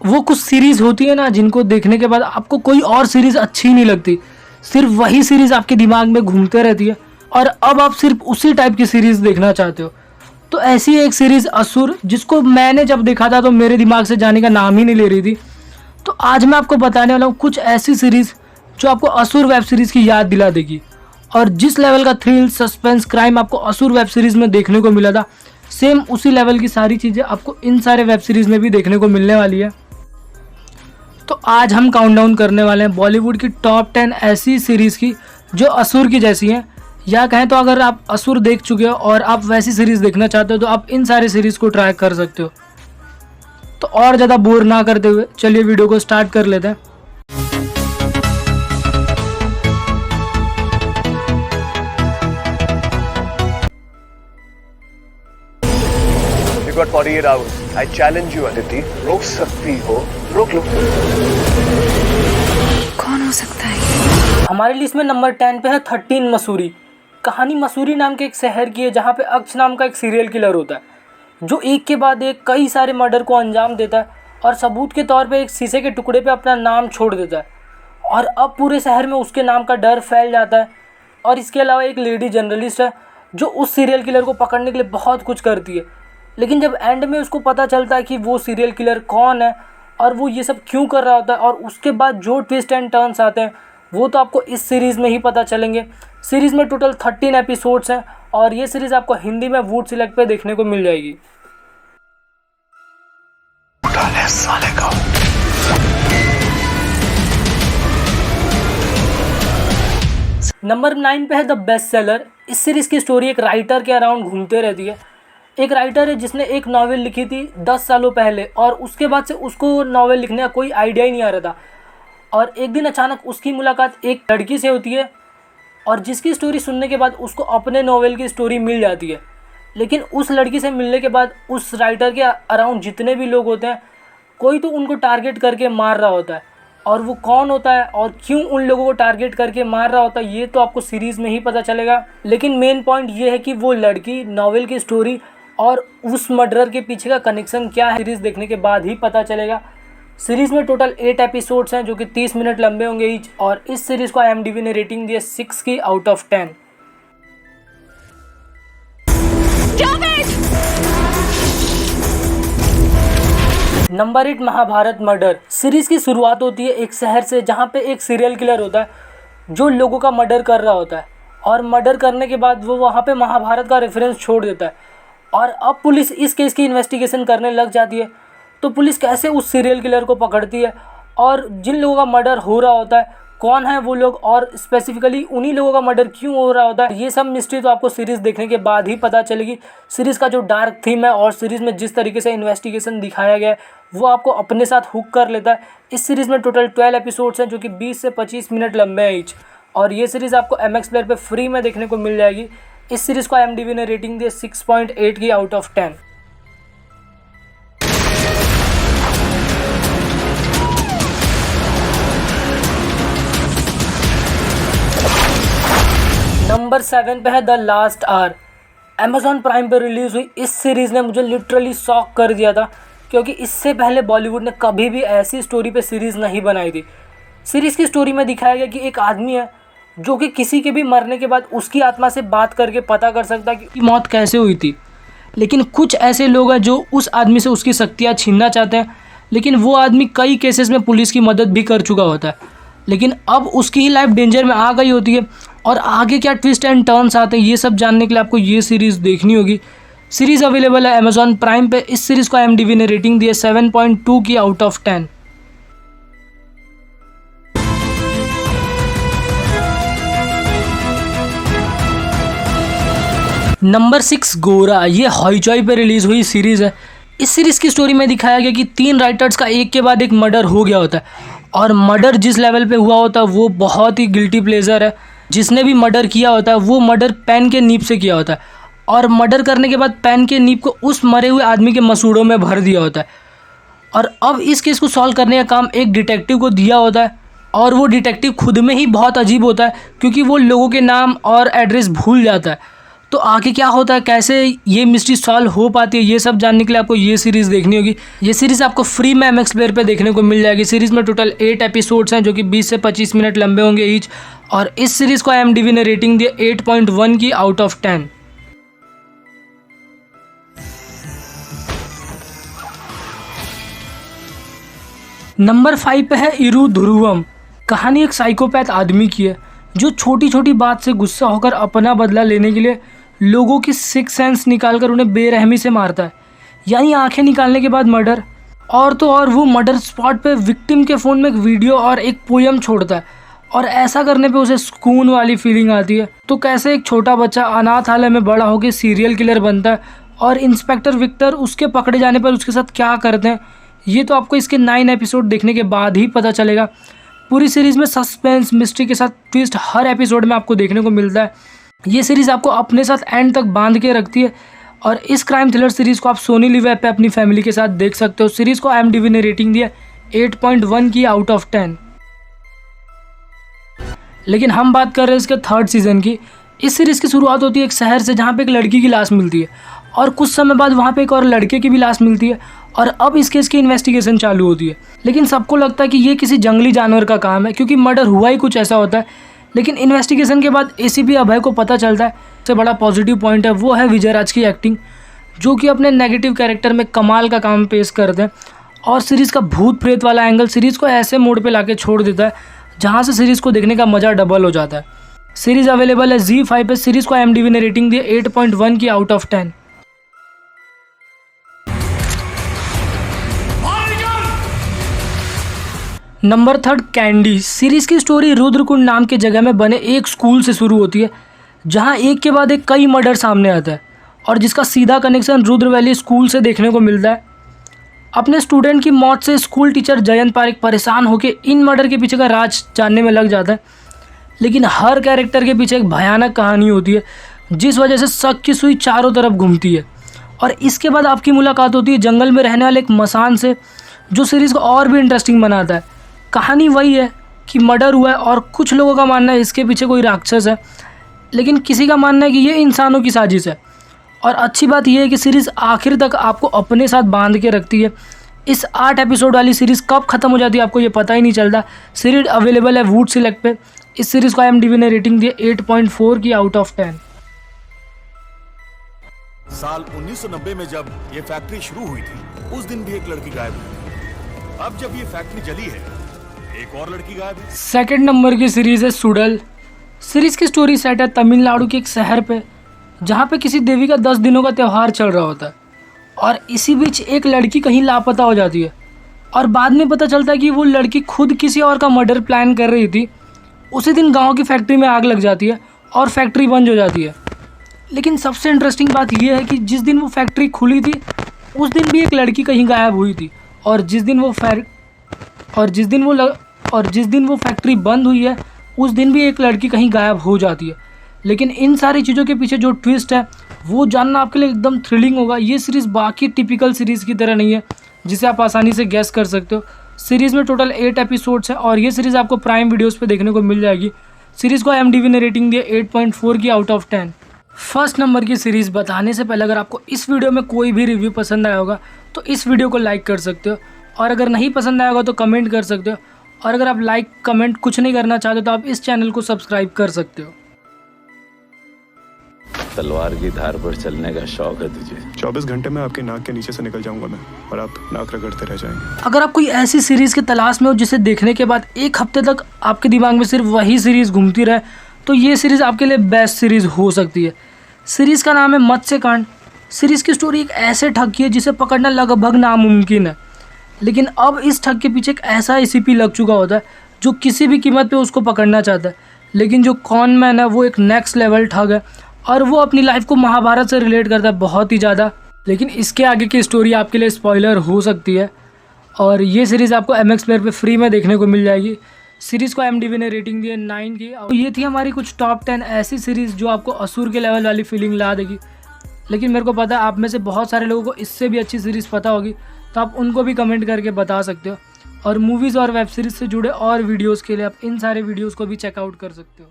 वो कुछ सीरीज़ होती है ना जिनको देखने के बाद आपको कोई और सीरीज़ अच्छी नहीं लगती, सिर्फ वही सीरीज़ आपके दिमाग में घूमते रहती है और अब आप सिर्फ उसी टाइप की सीरीज़ देखना चाहते हो। तो ऐसी एक सीरीज़ असुर, जिसको मैंने जब देखा था तो मेरे दिमाग से जाने का नाम ही नहीं ले रही थी। तो आज मैं आपको बताने वाला हूँ कुछ ऐसी सीरीज़ जो आपको असुर वेब सीरीज़ की याद दिला देगी। और जिस लेवल का थ्रिल, सस्पेंस, क्राइम आपको असुर वेब सीरीज़ में देखने को मिला था, सेम उसी लेवल की सारी चीज़ें आपको इन सारे वेब सीरीज़ में भी देखने को मिलने वाली है। तो आज हम काउंटडाउन करने वाले हैं बॉलीवुड की टॉप 10 ऐसी सीरीज़ की जो असुर की जैसी हैं, या कहें तो अगर आप असुर देख चुके हो और आप वैसी सीरीज़ देखना चाहते हो तो आप इन सारे सीरीज़ को ट्राई कर सकते हो। तो और ज़्यादा बोर ना करते हुए चलिए वीडियो को स्टार्ट कर लेते हैं। You got 48 hours. I challenge you, Aditi. रोक सकती हो, रोक लो। कौन हो सकता है? हमारे लिस्ट में नंबर 10 पे है 13 मसूरी। कहानी मसूरी नाम के एक शहर की है जहाँ पे अक्ष नाम का एक सीरियल किलर होता है जो एक के बाद एक कई सारे मर्डर को अंजाम देता है और सबूत के तौर पे एक शीशे के टुकड़े पे अपना नाम छोड़ देता है। और अब पूरे शहर में उसके नाम का डर फैल जाता है। और इसके अलावा एक लेडी जर्नलिस्ट है जो उस सीरियल किलर को पकड़ने के लिए बहुत कुछ करती है, लेकिन जब एंड में उसको पता चलता है कि वो सीरियल किलर कौन है और वो ये सब क्यों कर रहा होता है और उसके बाद जो ट्विस्ट एंड टर्न्स आते हैं वो तो आपको इस सीरीज़ में ही पता चलेंगे। सीरीज़ में टोटल 13 एपिसोड्स हैं और ये सीरीज़ आपको हिंदी में वूड सिलेक्ट पे देखने को मिल जाएगी। साले का। नंबर 9 पे है द बेस्ट सेलर। इस सीरीज़ की स्टोरी एक राइटर के अराउंड घूमते रहती है। एक राइटर है जिसने एक नावल लिखी थी 10 सालों पहले और उसके बाद से उसको नावल लिखने का कोई आइडिया ही नहीं आ रहा था। और एक दिन अचानक उसकी मुलाकात एक लड़की से होती है और जिसकी स्टोरी सुनने के बाद उसको अपने नावल की स्टोरी मिल जाती है। लेकिन उस लड़की से मिलने के बाद उस राइटर के अराउंड जितने भी लोग होते हैं कोई तो उनको टारगेट करके मार रहा होता है, और वो कौन होता है और क्यों उन लोगों को टारगेट करके मार रहा होता है ये तो आपको सीरीज़ में ही पता चलेगा। लेकिन मेन पॉइंट ये है कि वो लड़की, नावल की स्टोरी और उस मर्डरर के पीछे का कनेक्शन क्या है सीरीज़ देखने के बाद ही पता चलेगा। सीरीज़ में टोटल 8 एपिसोड्स हैं जो कि 30 मिनट लंबे होंगे ईच, और इस सीरीज़ को IMDb ने रेटिंग दी है 6 की out of 10। Number 8 Mahabharat murder. Series की शुरुआत होती है एक शहर से जहाँ पे एक सीरियल किलर होता है जो लोगों का मर्डर कर रहा होता है, और मर्डर करने के बाद वो वहाँ पे महाभारत का रेफरेंस छोड़ देता है। और अब पुलिस इस केस की इन्वेस्टिगेशन करने लग जाती है। तो पुलिस कैसे उस सीरियल किलर को पकड़ती है और जिन लोगों का मर्डर हो रहा होता है कौन है वो लोग, और स्पेसिफिकली उन्हीं लोगों का मर्डर क्यों हो रहा होता है, ये सब मिस्ट्री तो आपको सीरीज़ देखने के बाद ही पता चलेगी। सीरीज़ का जो डार्क थीम है और सीरीज़ में जिस तरीके से इन्वेस्टिगेशन दिखाया गया है वो आपको अपने साथ हुक कर लेता है। इस सीरीज़ में टोटल 12 एपिसोड्स हैं जो कि 20 से 25 मिनट लंबे हैं ईच, और ये सीरीज़ आपको MX प्लेयर पर फ्री में देखने को मिल जाएगी। इस सीरीज़ को IMDb ने रेटिंग दी 6.8 की आउट ऑफ 10। नंबर 7 पे है the last hour. Amazon prime पर रिलीज़ हुई इस सीरीज़ ने मुझे लिटरली शॉक कर दिया था, क्योंकि इससे पहले बॉलीवुड ने कभी भी ऐसी स्टोरी पे सीरीज़ नहीं बनाई थी। सीरीज़ की स्टोरी में दिखाया गया कि एक आदमी है जो कि किसी के भी मरने के बाद उसकी आत्मा से बात करके पता कर सकता है कि मौत कैसे हुई थी। लेकिन कुछ ऐसे लोग हैं जो उस आदमी से उसकी शक्तियाँ छीनना चाहते हैं, लेकिन वो आदमी कई केसेस में पुलिस की मदद भी कर चुका होता है। लेकिन अब उसकी ही लाइफ डेंजर में आ गई होती है, और आगे क्या ट्विस्ट एंड टर्न्स आते हैं ये सब जानने के लिए आपको ये सीरीज़ देखनी होगी। सीरीज़ अवेलेबल है Amazon प्राइम पे। इस सीरीज़ को IMDb ने रेटिंग दी है 7.2 की आउट ऑफ 10। नंबर 6 गोरा। ये हॉइचॉइ पे रिलीज़ हुई सीरीज़ है। इस सीरीज़ की स्टोरी में दिखाया गया कि 3 राइटर्स का एक के बाद एक मर्डर हो गया होता है, और मर्डर जिस लेवल पे हुआ होता है वो बहुत ही गिल्टी प्लेजर है। जिसने भी मर्डर किया होता है वो मर्डर पेन के नीब से किया होता है, और मर्डर करने के बाद पेन के नीब को उस मरे हुए आदमी के मसूड़ों में भर दिया होता है। और अब इस केस को सॉल्व करने का काम एक डिटेक्टिव को दिया होता है, और वो डिटेक्टिव खुद में ही बहुत अजीब होता है क्योंकि वो लोगों के नाम और एड्रेस भूल जाता है। तो आगे क्या होता है, कैसे ये मिस्ट्री सॉल्व हो पाती है, ये सब जानने के लिए आपको ये सीरीज़ देखनी होगी। ये सीरीज़ आपको फ्री में MX प्लेयर पे देखने को मिल जाएगी। सीरीज़ में टोटल 8 एपिसोड्स हैं जो कि 20 से 25 मिनट लंबे होंगे ईच। और इस सीरीज़ को IMDb ने रेटिंग दी 8.1 की आउट ऑफ 10। नंबर 5 पे है इरू ध्रुवम। कहानी एक साइकोपैथ आदमी की है जो छोटी छोटी बात से गुस्सा होकर अपना बदला लेने के लिए लोगों की सिक्स सेंस निकालकर उन्हें बेरहमी से मारता है, यानी आंखें निकालने के बाद मर्डर। और तो और वो मर्डर स्पॉट पे विक्टिम के फ़ोन में एक वीडियो और एक पोयम छोड़ता है, और ऐसा करने पे उसे सुकून वाली फीलिंग आती है। तो कैसे एक छोटा बच्चा अनाथालय में बड़ा होकर सीरियल किलर बनता है और इंस्पेक्टर विक्टर उसके पकड़े जाने पर उसके साथ क्या करते हैं, ये तो आपको इसके 9 एपिसोड देखने के बाद ही पता चलेगा। पूरी सीरीज़ में सस्पेंस मिस्ट्री के साथ ट्विस्ट हर एपिसोड में आपको देखने को मिलता है। ये सीरीज़ आपको अपने साथ एंड तक बांध के रखती है। और इस क्राइम थ्रिलर सीरीज़ को आप सोनी लिव ऐप पे अपनी फैमिली के साथ देख सकते हो। सीरीज़ को IMDb ने रेटिंग दी है 8.1 की आउट ऑफ 10। लेकिन हम बात कर रहे हैं इसके 3rd सीज़न की। इस सीरीज़ की शुरुआत होती है एक शहर से जहाँ पे एक लड़की की लाश मिलती है, और कुछ समय बाद वहाँ पे एक और लड़के की भी लाश मिलती है। और अब इस केस की इन्वेस्टिगेशन चालू होती है, लेकिन सबको लगता है कि ये किसी जंगली जानवर का काम है, क्योंकि मर्डर हुआ ही कुछ ऐसा होता है। लेकिन इन्वेस्टिगेशन के बाद ACP अभय को पता चलता है, सबसे बड़ा पॉजिटिव पॉइंट है वो है विजय राज की एक्टिंग, जो कि अपने नेगेटिव कैरेक्टर में कमाल का काम पेश करते हैं। और सीरीज़ का भूत प्रेत वाला एंगल सीरीज़ को ऐसे मोड पे लाके छोड़ देता है जहाँ से सीरीज़ को देखने का मज़ा डबल हो जाता है। सीरीज़ अवेलेबल है ZEE5 पे। सीरीज़ को IMDb ने रेटिंग दी 8.1 की out of 10। Number 3 candy. Series की स्टोरी रुद्रकुंड नाम के जगह में बने एक स्कूल से शुरू होती है, जहां एक के बाद एक कई मर्डर सामने आता है, और जिसका सीधा कनेक्शन रुद्र वैली स्कूल से देखने को मिलता है। अपने स्टूडेंट की मौत से स्कूल टीचर जयंत पारिक परेशान होकर इन मर्डर के पीछे का राज जानने में लग जाता है। लेकिन हर कैरेक्टर के पीछे एक भयानक कहानी होती है, जिस वजह से शक की सुई चारों तरफ घूमती है। और इसके बाद आपकी मुलाकात होती है जंगल में रहने वाले एक मसान से, जो सीरीज़ को और भी इंटरेस्टिंग बनाता है। कहानी वही है कि मर्डर हुआ है, और कुछ लोगों का मानना है इसके पीछे कोई राक्षस है, लेकिन किसी का मानना है कि ये इंसानों की साजिश है। और अच्छी बात यह है कि सीरीज़ आखिर तक आपको अपने साथ बांध के रखती है। इस 8 एपिसोड वाली सीरीज़ कब ख़त्म हो जाती है आपको ये पता ही नहीं चलता। सीरीज़ अवेलेबल है वूड सिलेक्ट पे। इस सीरीज़ को IMDb ने रेटिंग दी 8.4 की आउट ऑफ 10। साल 1990 में जब ये फैक्ट्री शुरू हुई थी, उस दिन भी एक लड़की गायब हुई थी। अब जब ये फैक्ट्री जली है, एक और लड़की गायब है। 2nd नंबर की सीरीज़ है सुडल। सीरीज़ की स्टोरी सेट है तमिलनाडु के एक शहर पे, जहाँ पे किसी देवी का 10 दिनों का त्यौहार चल रहा होता है। और इसी बीच एक लड़की कहीं लापता हो जाती है, और बाद में पता चलता है कि वो लड़की खुद किसी और का मर्डर प्लान कर रही थी। उसी दिन गांव की फैक्ट्री में आग लग जाती है और फैक्ट्री बंद हो जाती है। लेकिन सबसे इंटरेस्टिंग बात यह है कि जिस दिन वो फैक्ट्री खुली थी, उस दिन भी एक लड़की कहीं गायब हुई थी, और जिस दिन वो फैक्ट्री बंद हुई है, उस दिन भी एक लड़की कहीं गायब हो जाती है। लेकिन इन सारी चीज़ों के पीछे जो ट्विस्ट है वो जानना आपके लिए एकदम थ्रिलिंग होगा। ये सीरीज़ बाकी टिपिकल सीरीज़ की तरह नहीं है जिसे आप आसानी से गैस कर सकते हो। सीरीज़ में टोटल 8 एपिसोड्स हैं, और ये सीरीज़ आपको प्राइम वीडियोस पे देखने को मिल जाएगी। सीरीज़ को IMDb ने रेटिंग दी 8.4 की आउट ऑफ 10। 1st नंबर की सीरीज़ बताने से पहले अगर आपको इस वीडियो में कोई भी रिव्यू पसंद आया होगा तो इस वीडियो को लाइक कर सकते हो, और अगर नहीं पसंद आया होगा तो कमेंट कर सकते हो, और अगर आप लाइक कमेंट कुछ नहीं करना चाहते तो आप इस चैनल को सब्सक्राइब कर सकते हो। तलवार की धार पर चलने का शौक है तुझे। 24 घंटे में आपके नाक के नीचे से निकल जाऊंगा मैं, और आप नाक रगड़ते रह जाएंगे। अगर आप कोई ऐसी सीरीज़ की तलाश में हो जिसे देखने के बाद 1 हफ्ते तक आपके दिमाग में सिर्फ वही सीरीज़ घूमती रहे, तो ये सीरीज़ आपके लिए बेस्ट सीरीज़ हो सकती है। सीरीज़ का नाम है मत्स्यकांड। सीरीज़ की स्टोरी एक ऐसे ठग की है जिसे पकड़ना लगभग नामुमकिन है, लेकिन अब इस ठग के पीछे एक ऐसा ACP लग चुका होता है जो किसी भी कीमत पे उसको पकड़ना चाहता है। लेकिन जो कॉन मैन है वो एक नेक्स्ट लेवल ठग है, और वो अपनी लाइफ को महाभारत से रिलेट करता है बहुत ही ज़्यादा। लेकिन इसके आगे की स्टोरी आपके लिए स्पॉइलर हो सकती है, और ये सीरीज़ आपको MX प्लेयर पे फ्री में देखने को मिल जाएगी। सीरीज़ को IMDb ने रेटिंग दी है 9 की। तो ये थी हमारी कुछ टॉप 10 ऐसी सीरीज़ जो आपको असुर के लेवल वाली फीलिंग ला देगी। लेकिन मेरे को पता है आप में से बहुत सारे लोगों को इससे भी अच्छी सीरीज़ पता होगी, तो आप उनको भी कमेंट करके बता सकते हो। और मूवीज़ और वेब सीरीज़ से जुड़े और वीडियोज़ के लिए आप इन सारे वीडियोज़ को भी चेकआउट कर सकते हो।